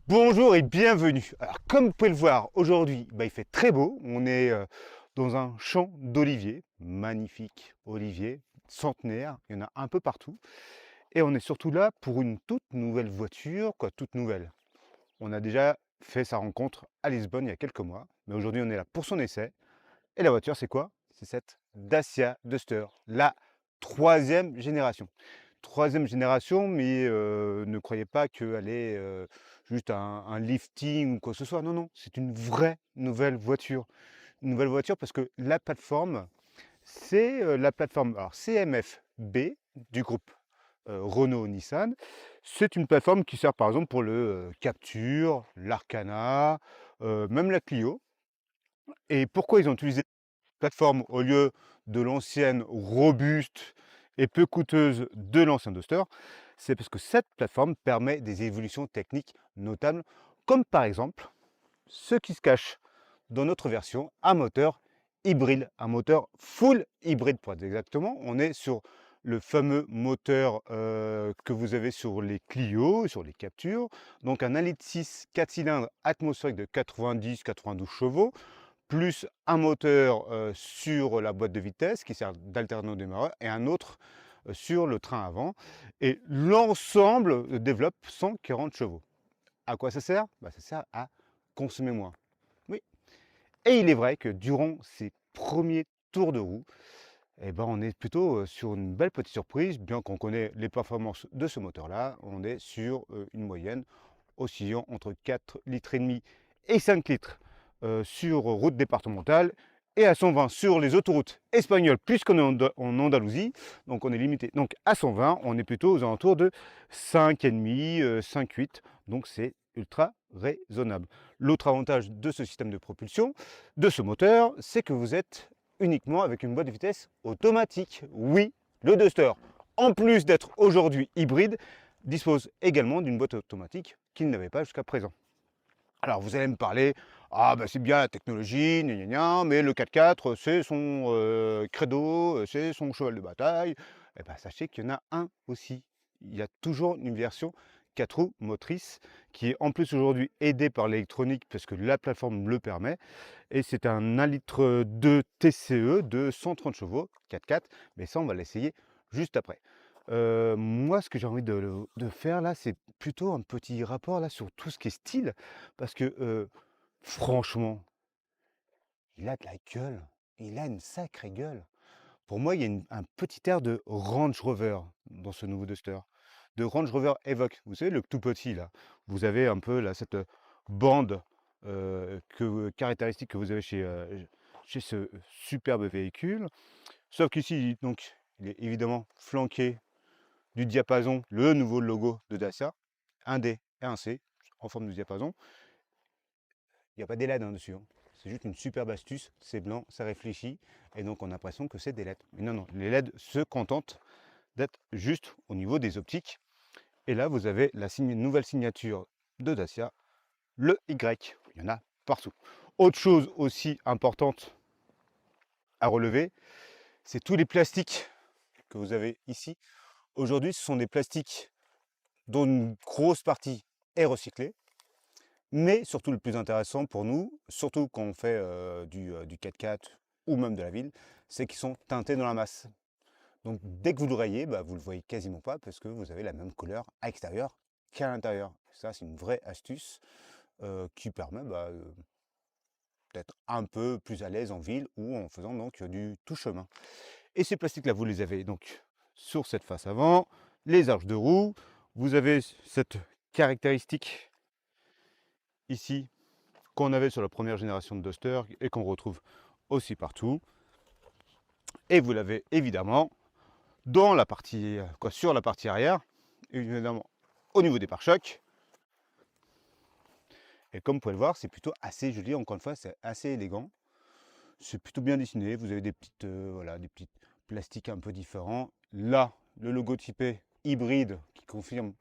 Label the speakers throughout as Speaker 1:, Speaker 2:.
Speaker 1: Bonjour et bienvenue. Alors, comme vous pouvez le voir, aujourd'hui, il fait très beau. On est dans un champ d'oliviers, magnifique olivier, centenaire, il y en a un peu partout. Et on est surtout là pour une toute nouvelle voiture, quoi, toute nouvelle. On a déjà fait sa rencontre à Lisbonne il y a quelques mois, mais aujourd'hui on est là pour son essai. Et la voiture, c'est quoi? C'est cette Dacia Duster, la troisième génération. Troisième génération, mais ne croyez pas qu'elle est juste un lifting ou quoi que ce soit. Non, non, c'est une vraie nouvelle voiture. Une nouvelle voiture parce que la plateforme, c'est la plateforme alors, CMF-B du groupe Renault-Nissan. C'est une plateforme qui sert par exemple pour le Captur, l'Arcana, même la Clio. Et pourquoi ils ont utilisé plateforme au lieu de l'ancienne robuste et peu coûteuse de l'ancien Duster? C'est parce que cette plateforme permet des évolutions techniques notables, comme par exemple ce qui se cache dans notre version, un moteur hybride, un moteur full hybride pour être exactement. On est sur le fameux moteur que vous avez sur les Clio, sur les Captures, donc un 1,6 litre 4 cylindres atmosphérique de 90-92 chevaux, plus un moteur sur la boîte de vitesse qui sert d'alternant-démarreur et un autre sur le train avant. Et l'ensemble développe 140 chevaux. À quoi ça sert? Ça sert à consommer moins. Oui. Et il est vrai que durant ces premiers tours de roue, on est plutôt sur une belle petite surprise, bien qu'on connaît les performances de ce moteur-là. On est sur une moyenne oscillant entre 4,5 litres et 5 litres sur route départementale et à 120 sur les autoroutes espagnoles, puisqu'on est en Andalousie, donc on est limité. Donc à 120, on est plutôt aux alentours de 5,5, 5,8, donc c'est ultra raisonnable. L'autre avantage de ce système de propulsion, de ce moteur, c'est que vous êtes uniquement avec une boîte de vitesse automatique. Oui, le Duster, en plus d'être aujourd'hui hybride, dispose également d'une boîte automatique qu'il n'avait pas jusqu'à présent. Alors vous allez me parler, ah c'est bien la technologie, gna gna gna, mais le 4x4 c'est son credo, c'est son cheval de bataille. Sachez qu'il y en a un aussi. Il y a toujours une version 4 roues motrices qui est en plus aujourd'hui aidée par l'électronique parce que la plateforme le permet. Et c'est un 1,2 litre TCE de 130 chevaux, 4x4, mais ça on va l'essayer juste après. Moi, ce que j'ai envie de faire là, c'est plutôt un petit rapport là sur tout ce qui est style, parce que franchement, il a de la gueule, il a une sacrée gueule. Pour moi, il y a un petit air de Range Rover dans ce nouveau Duster, de Range Rover Evoque. Vous savez, le tout petit là, vous avez un peu là cette bande caractéristique que vous avez chez ce superbe véhicule. Sauf qu'ici, donc, il est évidemment flanqué du diapason, le nouveau logo de Dacia, un D et un C en forme de diapason. Il n'y a pas des LED dessus, hein. C'est juste une superbe astuce, c'est blanc, ça réfléchit, et donc on a l'impression que c'est des LED. Mais non, non, les LED se contentent d'être juste au niveau des optiques. Et là, vous avez la nouvelle signature de Dacia, le Y. Il y en a partout. Autre chose aussi importante à relever, c'est tous les plastiques que vous avez ici. Aujourd'hui, ce sont des plastiques dont une grosse partie est recyclée. Mais surtout le plus intéressant pour nous, surtout quand on fait du 4x4 ou même de la ville, c'est qu'ils sont teintés dans la masse. Donc dès que vous le rayez, vous ne le voyez quasiment pas parce que vous avez la même couleur à l'extérieur qu'à l'intérieur. Ça, c'est une vraie astuce qui permet d'être un peu plus à l'aise en ville ou en faisant donc du tout chemin. Et ces plastiques-là, vous les avez donc sur cette face avant, les arches de roue, vous avez cette caractéristique ici qu'on avait sur la première génération de Duster et qu'on retrouve aussi partout. Et vous l'avez évidemment dans la partie, sur la partie arrière, évidemment au niveau des pare-chocs. Et comme vous pouvez le voir, c'est plutôt assez joli, encore une fois, c'est assez élégant. C'est plutôt bien dessiné, vous avez des petites, voilà, des petits plastiques un peu différents. Là, le logo typé hybride qui confirme,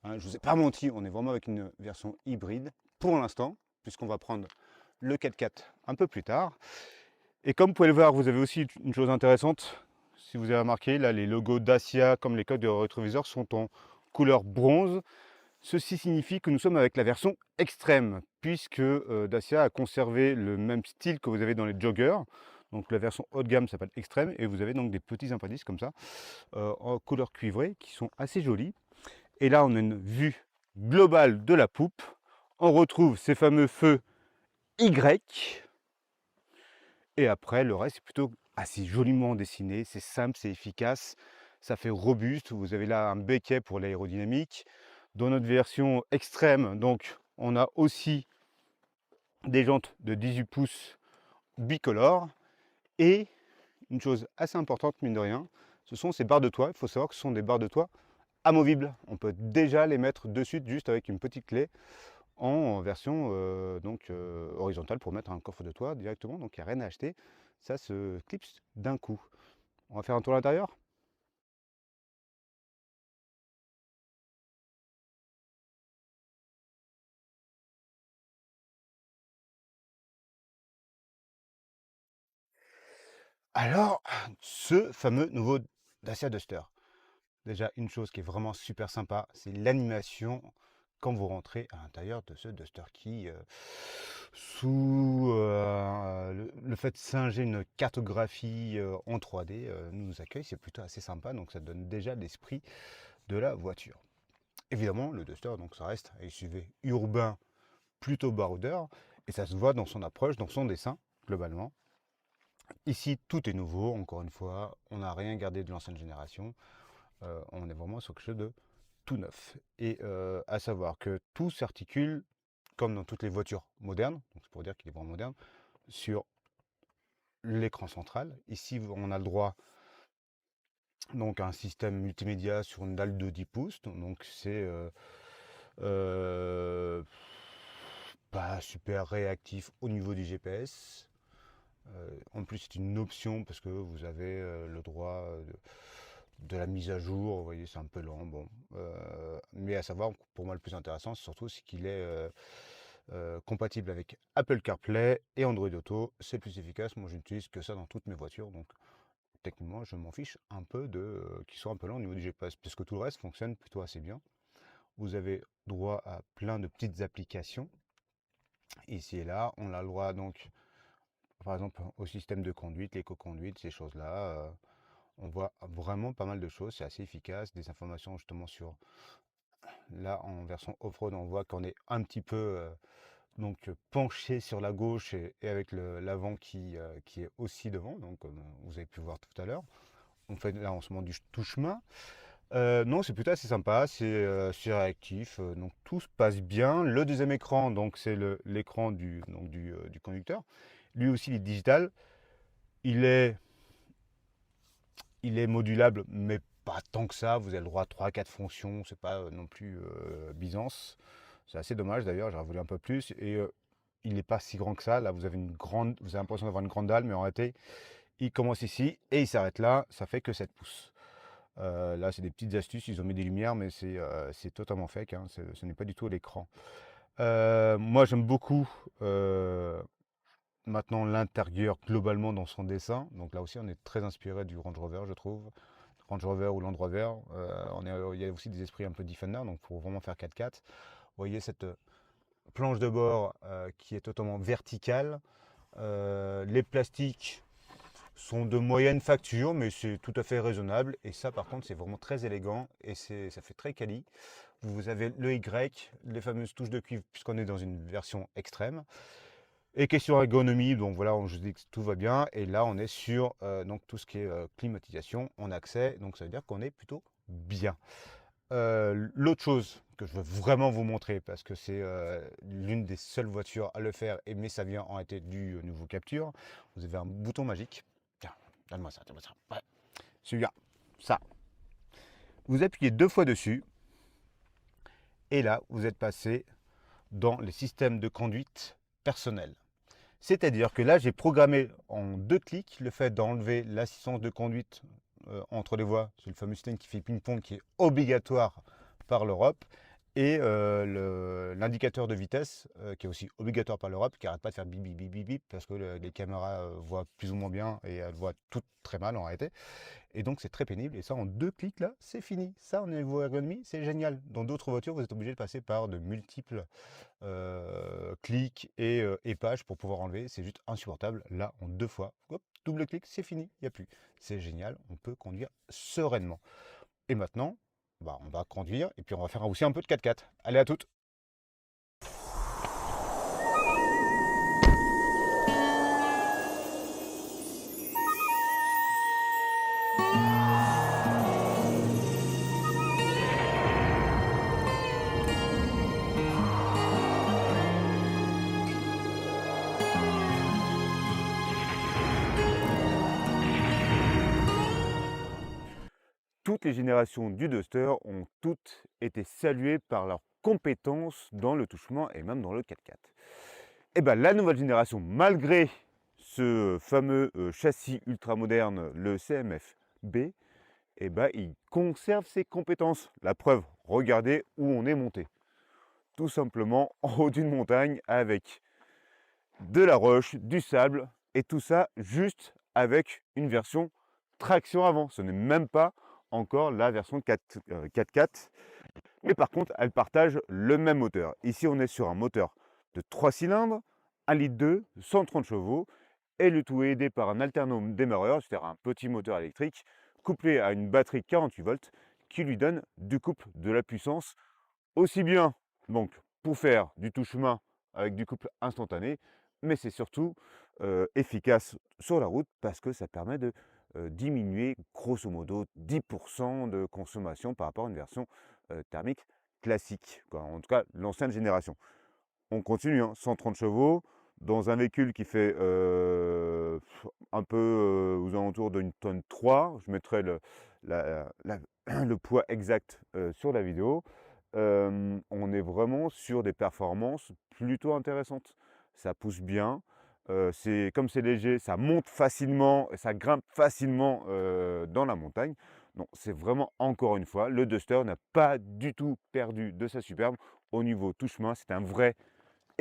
Speaker 1: hein, je ne vous ai pas menti, on est vraiment avec une version hybride pour l'instant, puisqu'on va prendre le 4x4 un peu plus tard. Et comme vous pouvez le voir, vous avez aussi une chose intéressante. Si vous avez remarqué, là, les logos Dacia, comme les coques de rétroviseur, sont en couleur bronze. Ceci signifie que nous sommes avec la version extrême, puisque Dacia a conservé le même style que vous avez dans les joggers. Donc la version haut de gamme s'appelle extrême et vous avez donc des petits appendices comme ça, en couleur cuivrée, qui sont assez jolis. Et là, on a une vue globale de la poupe. On retrouve ces fameux feux Y. Et après, le reste, c'est plutôt assez joliment dessiné. C'est simple, c'est efficace. Ça fait robuste. Vous avez là un becquet pour l'aérodynamique. Dans notre version extrême, donc, on a aussi des jantes de 18 pouces bicolores. Et une chose assez importante, mine de rien, ce sont ces barres de toit. Il faut savoir que ce sont des barres de toit amovibles. On peut déjà les mettre de suite juste avec une petite clé en version horizontale pour mettre un coffre de toit directement. Donc il n'y a rien à acheter. Ça se clipse d'un coup. On va faire un tour à l'intérieur. Alors, ce fameux nouveau Dacia Duster. Déjà, une chose qui est vraiment super sympa, c'est l'animation quand vous rentrez à l'intérieur de ce Duster qui, sous le fait de singer une cartographie en 3D, nous accueille. C'est plutôt assez sympa, donc ça donne déjà l'esprit de la voiture. Évidemment, le Duster, donc ça reste un SUV urbain plutôt baroudeur, et ça se voit dans son approche, dans son dessin, globalement. Ici, tout est nouveau, encore une fois, on n'a rien gardé de l'ancienne génération. On est vraiment sur quelque chose de tout neuf. Et à savoir que tout s'articule, comme dans toutes les voitures modernes, donc c'est pour dire qu'il est vraiment moderne, sur l'écran central. Ici, on a le droit donc à un système multimédia sur une dalle de 10 pouces. Donc c'est pas super réactif au niveau du GPS. En plus, c'est une option parce que vous avez le droit de la mise à jour. Vous voyez, c'est un peu lent. Bon, mais à savoir, pour moi, le plus intéressant, c'est surtout c'est qu'il est compatible avec Apple CarPlay et Android Auto. C'est plus efficace. Moi, je n'utilise que ça dans toutes mes voitures. Donc, techniquement, je m'en fiche un peu de qu'ils soient un peu lents au niveau du GPS, puisque tout le reste fonctionne plutôt assez bien. Vous avez droit à plein de petites applications. Ici et là, on a le droit donc, par exemple, au système de conduite, l'éco-conduite, ces choses-là. On voit vraiment pas mal de choses, c'est assez efficace. Des informations justement sur, là en version off-road, on voit qu'on est un petit peu penché sur la gauche et avec l'avant qui est aussi devant, donc comme vous avez pu voir tout à l'heure. On fait là en ce moment du tout chemin. Non, c'est plutôt assez sympa, c'est réactif, donc tout se passe bien. Le deuxième écran, donc c'est l'écran du conducteur. Lui aussi, il est digital. Il est, il est modulable, mais pas tant que ça. Vous avez le droit à 3-4 fonctions, c'est pas non plus Byzance. C'est assez dommage d'ailleurs, j'aurais voulu un peu plus. Et il n'est pas si grand que ça. Là, vous avez vous avez l'impression d'avoir une grande dalle, mais en réalité, il commence ici et il s'arrête là. Ça fait que 7 pouces. Là, c'est des petites astuces, ils ont mis des lumières, mais c'est totalement fake, hein, ce n'est pas du tout l'écran. Moi, j'aime beaucoup maintenant l'intérieur globalement dans son dessin. Donc là aussi, on est très inspiré du Range Rover, je trouve. Range Rover ou Land Rover. Il y a aussi des esprits un peu Defender, donc pour vraiment faire 4x4. Vous voyez cette planche de bord qui est totalement verticale. Les plastiques sont de moyenne facture, mais c'est tout à fait raisonnable. Et ça, par contre, c'est vraiment très élégant et ça fait très quali. Vous avez le Y, les fameuses touches de cuivre, puisqu'on est dans une version extrême. Et question ergonomie, donc voilà, je vous dis que tout va bien. Et là, on est sur donc tout ce qui est climatisation, on a accès, donc ça veut dire qu'on est plutôt bien. L'autre chose que je veux vraiment vous montrer, parce que c'est l'une des seules voitures à le faire, mais ça vient en réalité du nouveau Capture, vous avez un bouton magique. Tiens, donne-moi ça, donne-moi ça. Ouais. Celui-là, ça. Vous appuyez 2 fois dessus, et là, vous êtes passé dans les systèmes de conduite personnels. C'est-à-dire que là, j'ai programmé en 2 clics le fait d'enlever l'assistance de conduite entre les voies, c'est le fameux système qui fait ping-pong qui est obligatoire par l'Europe, et l'indicateur de vitesse qui est aussi obligatoire par l'Europe, qui n'arrête pas de faire bip bip bip bip bip parce que les caméras voient plus ou moins bien et elles voient toutes très mal en réalité. Et donc c'est très pénible et ça en 2 clics là c'est fini. Ça en niveau ergonomie c'est génial. Dans d'autres voitures vous êtes obligé de passer par de multiples clics et pages pour pouvoir enlever. C'est juste insupportable. Là en 2 fois, hop, double clic, c'est fini, il n'y a plus. C'est génial, on peut conduire sereinement. Et maintenant, bah, on va conduire et puis on va faire aussi un peu de 4x4. Allez, à toutes. Toutes les générations du Duster ont toutes été saluées par leurs compétences dans le touchement et même dans le 4x4. Et bien la nouvelle génération, malgré ce fameux châssis ultra moderne, le CMF B, et ben, il conserve ses compétences. La preuve, regardez où on est monté. Tout simplement en haut d'une montagne avec de la roche, du sable et tout ça juste avec une version traction avant. Ce n'est même pas encore la version 4x4. Mais par contre, elle partage le même moteur. Ici, on est sur un moteur de 3 cylindres, 1,2 litre, 130 chevaux, et le tout est aidé par un alternome démarreur, c'est-à-dire un petit moteur électrique, couplé à une batterie 48 volts, qui lui donne du couple de la puissance, aussi bien donc pour faire du tout-chemin avec du couple instantané, mais c'est surtout efficace sur la route parce que ça permet de diminuer grosso modo 10% de consommation par rapport à une version thermique classique, quoi. En tout cas l'ancienne génération. On continue, hein, 130 chevaux, dans un véhicule qui fait un peu aux alentours d'une tonne 3. Je mettrai le poids exact sur la vidéo. On est vraiment sur des performances plutôt intéressantes. Ça pousse bien, comme c'est léger, ça monte facilement, et ça grimpe facilement dans la montagne. Donc c'est vraiment, encore une fois, le Duster n'a pas du tout perdu de sa superbe au niveau touche-main. C'est un vrai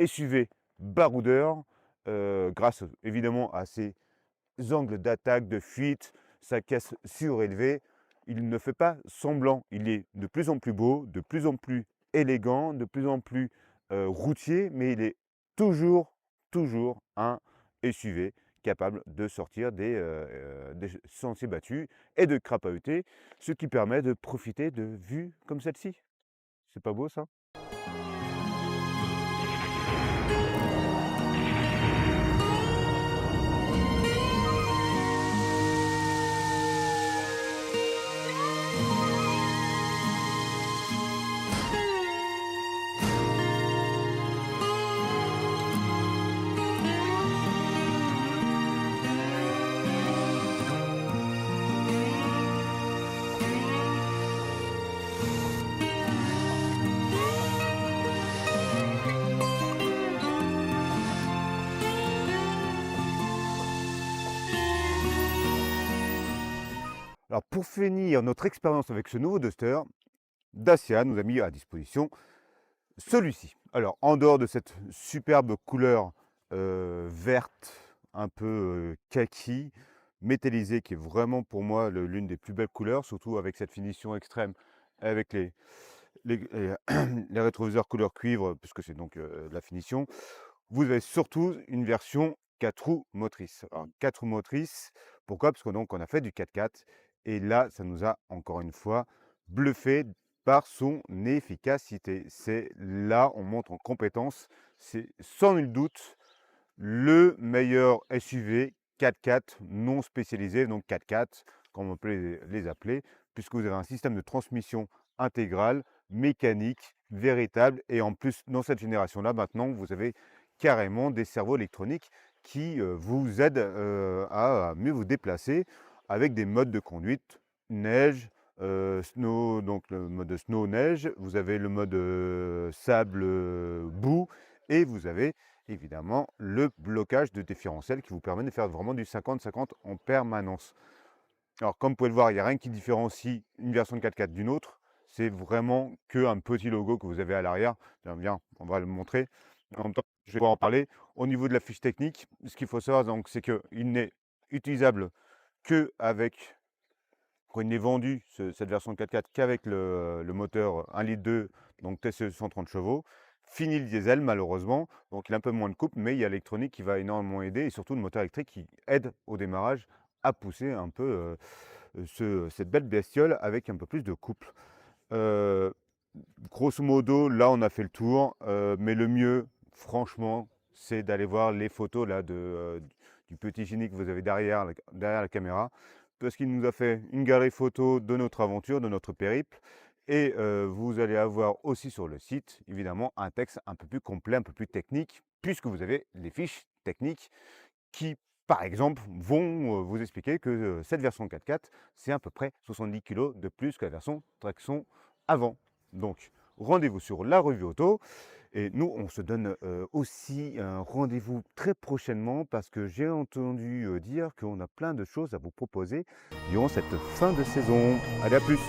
Speaker 1: SUV baroudeur, grâce évidemment à ses angles d'attaque, de fuite, sa caisse surélevée. Il ne fait pas semblant, il est de plus en plus beau, de plus en plus élégant, de plus en plus routier, mais il est toujours un SUV capable de sortir des sentiers battus et de crapahuter, ce qui permet de profiter de vues comme celle-ci. C'est pas beau ça? Alors pour finir notre expérience avec ce nouveau Duster, Dacia nous a mis à disposition celui-ci. Alors en dehors de cette superbe couleur verte, un peu kaki, métallisée, qui est vraiment pour moi l'une des plus belles couleurs, surtout avec cette finition extrême, avec les les rétroviseurs couleur cuivre, puisque c'est donc la finition. Vous avez surtout une version 4 roues motrices. Alors 4 roues motrices, pourquoi? Parce que donc on a fait du 4x4 et là, ça nous a encore une fois bluffé par son efficacité. C'est là, on montre en compétence, c'est sans nul doute le meilleur SUV 4x4 non spécialisé, donc 4x4, comme on peut les appeler, puisque vous avez un système de transmission intégrale, mécanique, véritable, et en plus, dans cette génération-là, maintenant, vous avez carrément des cerveaux électroniques qui vous aident à mieux vous déplacer avec des modes de conduite neige, snow, donc le mode snow neige, vous avez le mode sable boue, et vous avez évidemment le blocage de différentiel qui vous permet de faire vraiment du 50-50 en permanence. Alors comme vous pouvez le voir, il n'y a rien qui différencie une version de 4x4 d'une autre, c'est vraiment qu'un petit logo que vous avez à l'arrière. Tiens, viens, on va le montrer. En même temps, je vais pouvoir en parler. Au niveau de la fiche technique, ce qu'il faut savoir, donc, c'est qu'il n'est utilisable qu'avec, quand il n'est vendu, cette version 4x4, qu'avec le moteur 1,2 litre, donc TCE 130 chevaux. Fini le diesel, malheureusement, donc il a un peu moins de couple, mais il y a l'électronique qui va énormément aider, et surtout le moteur électrique qui aide au démarrage à pousser un peu cette belle bestiole avec un peu plus de couple. Euh, Grosso modo, là, on a fait le tour, mais le mieux, franchement, c'est d'aller voir les photos là, du petit génie que vous avez derrière la caméra, parce qu'il nous a fait une galerie photo de notre aventure, de notre périple, et vous allez avoir aussi sur le site, évidemment, un texte un peu plus complet, un peu plus technique, puisque vous avez les fiches techniques qui, par exemple, vont vous expliquer que cette version 4x4, c'est à peu près 70 kg de plus que la version traction avant. Donc, rendez-vous sur la revue auto. Et nous, on se donne aussi un rendez-vous très prochainement parce que j'ai entendu dire qu'on a plein de choses à vous proposer durant cette fin de saison. Allez, à plus!